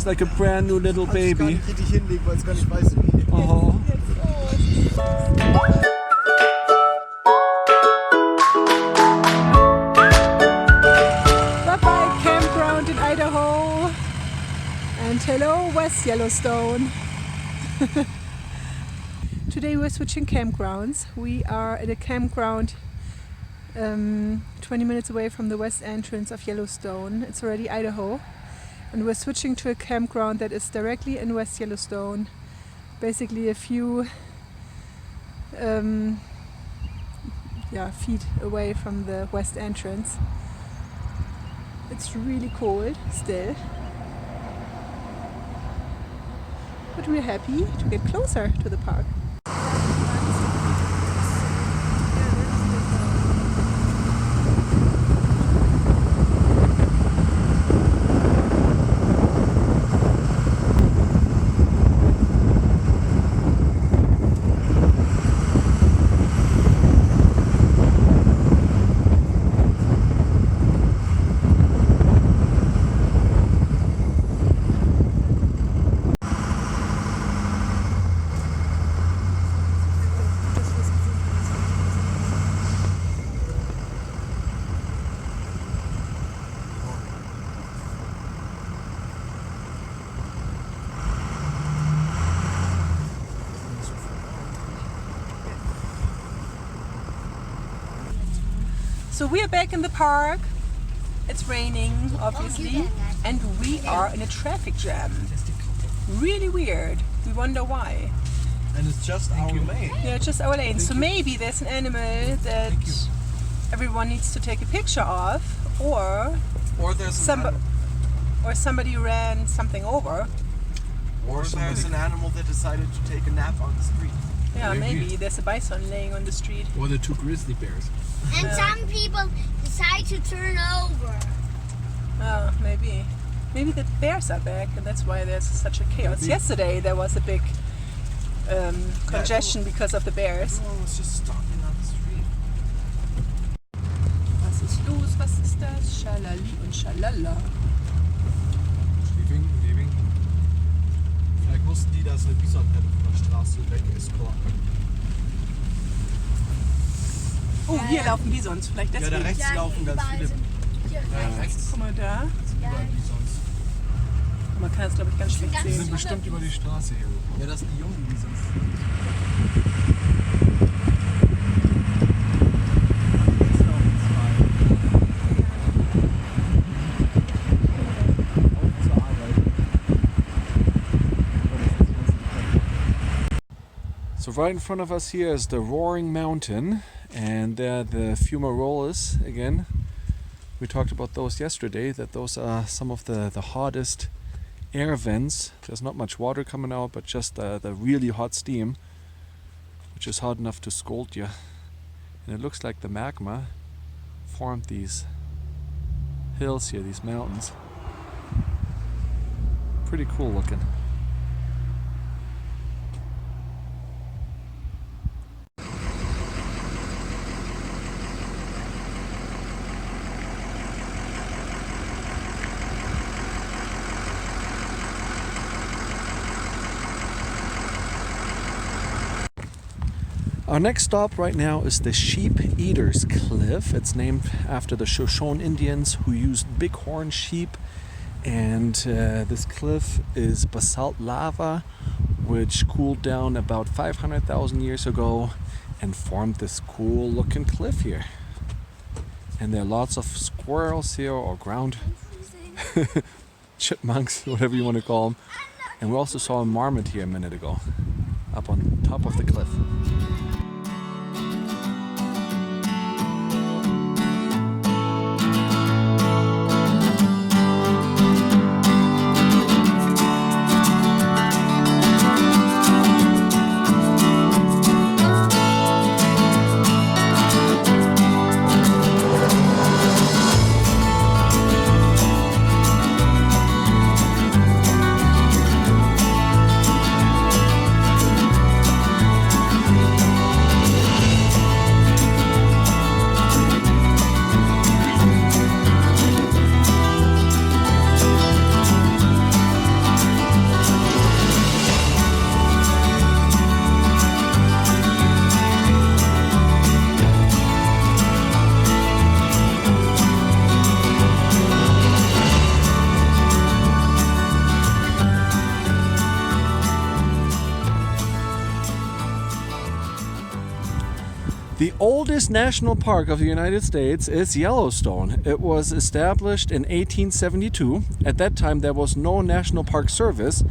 It's like a brand new little baby. Oh. Bye-bye campground in Idaho. And hello West Yellowstone. Today we're switching campgrounds. We are at a campground 20 minutes away from the west entrance of Yellowstone. It's already Idaho. And we're switching to a campground that is directly in West Yellowstone. Basically a few feet away from the west entrance. It's really cold still. But we're happy to get closer to the park. So we are back in the park. It's raining, obviously, and we are in a traffic jam. Really weird. We wonder why. And it's just our lane. Yeah, just our lane. So maybe there's an animal that everyone needs to take a picture of, or there's somebody ran something over. Or there's an animal that decided to take a nap on the street. Yeah, maybe there's a bison laying on the street. Or the two grizzly bears. And some people decide to turn over. Oh, maybe. Maybe the bears are back and that's why there's such a chaos. Maybe. Yesterday there was a big congestion because of the bears. No, it's just stopping on the street. Was ist los? Was ist das? Schalali und Schalala. Living. Vielleicht wussten die, dass eine Bisonherde von der Straße weg ist. Oh, hier laufen Bisons. Vielleicht deswegen. Ja, da rechts laufen ganz viele. Rechts. Guck mal da. Überall Bisons. Man kann es, glaube ich, ganz schlecht Die sehen. sind bestimmt über die Straße hier. Ja, das sind die jungen Bisons. So right in front of us here is the Roaring Mountain, and there the fumaroles again. We talked about those yesterday, that those are some of the hottest air vents. There's not much water coming out, but just the really hot steam, which is hot enough to scald you. And it looks like the magma formed these hills here, these mountains. Pretty cool looking. Our next stop right now is the Sheep Eaters Cliff. It's named after the Shoshone Indians who used bighorn sheep. And this cliff is basalt lava, which cooled down about 500,000 years ago and formed this cool looking cliff here. And there are lots of squirrels here, or ground chipmunks, whatever you want to call them. And we also saw a marmot here a minute ago, up on top of the cliff. The oldest national park of the United States is Yellowstone. It was established in 1872. At that time, there was no National Park Service.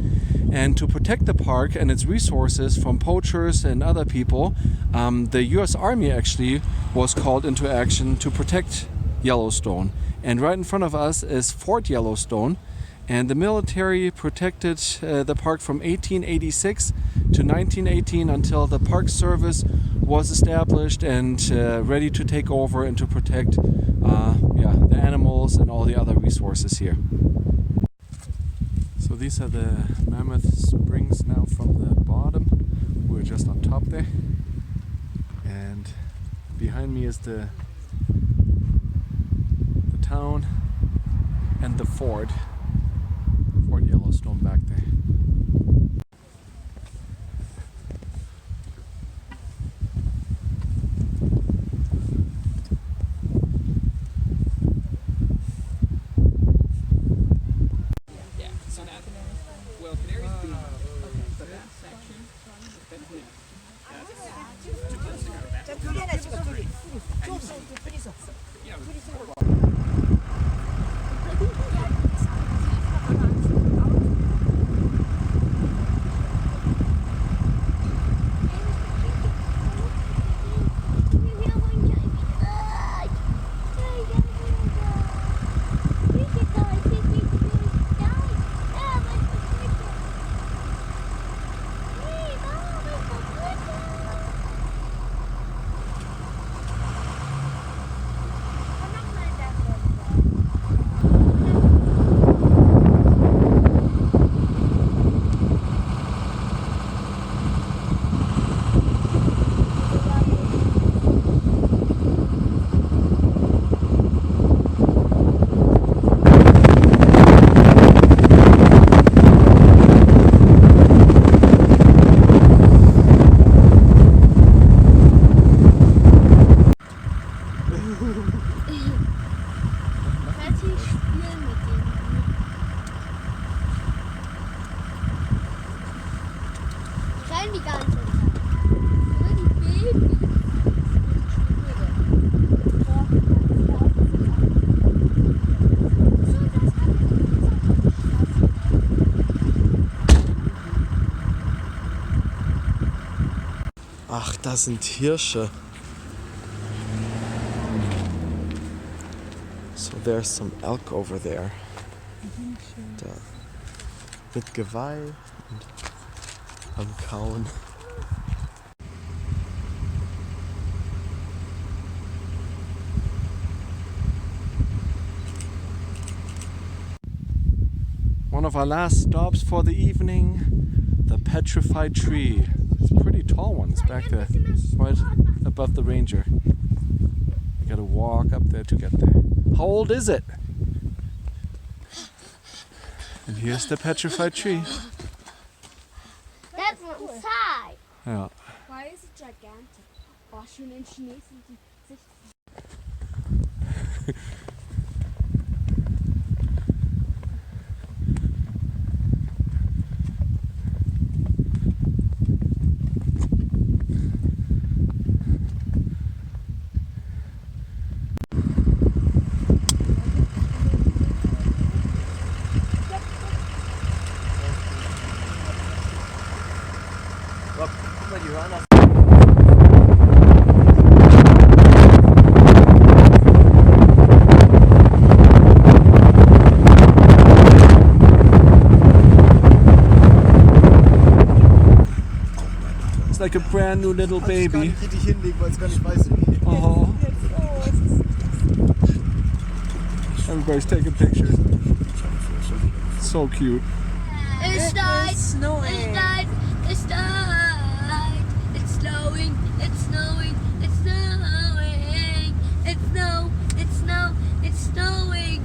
And to protect the park and its resources from poachers and other people, the US Army actually was called into action to protect Yellowstone. And right in front of us is Fort Yellowstone. And the military protected the park from 1886 to 1918 until the Park Service was established and ready to take over and to protect the animals and all the other resources here. So these are the Mammoth Springs now from the bottom. We're just on top there. And behind me is the town and the fort. Fort Yellowstone back there. Die ganze Zeit. Nur die Babys. Ach, das sind Hirsche. So there's some elk over there. Da. Mit Geweih und am Kauen. One of our last stops for the evening, the petrified tree. It's a pretty tall one. It's back there, right above the ranger. You gotta walk up there to get there. How old is it? And here's the petrified tree. That's one side. Yeah. Why is it gigantic? Oh, schon in Schnee sind die Sicht. Guck mal, die hören auf. It's like a brand new little Ich kann baby. nicht richtig hinlegen, weil es gar nicht weiß wie. Oh. Everybody's taking pictures. So cute. It's died. snowing. It's died. It's died. It's snowing. It's snowing. It's snowing. It's snow. It's snow. It's snowing.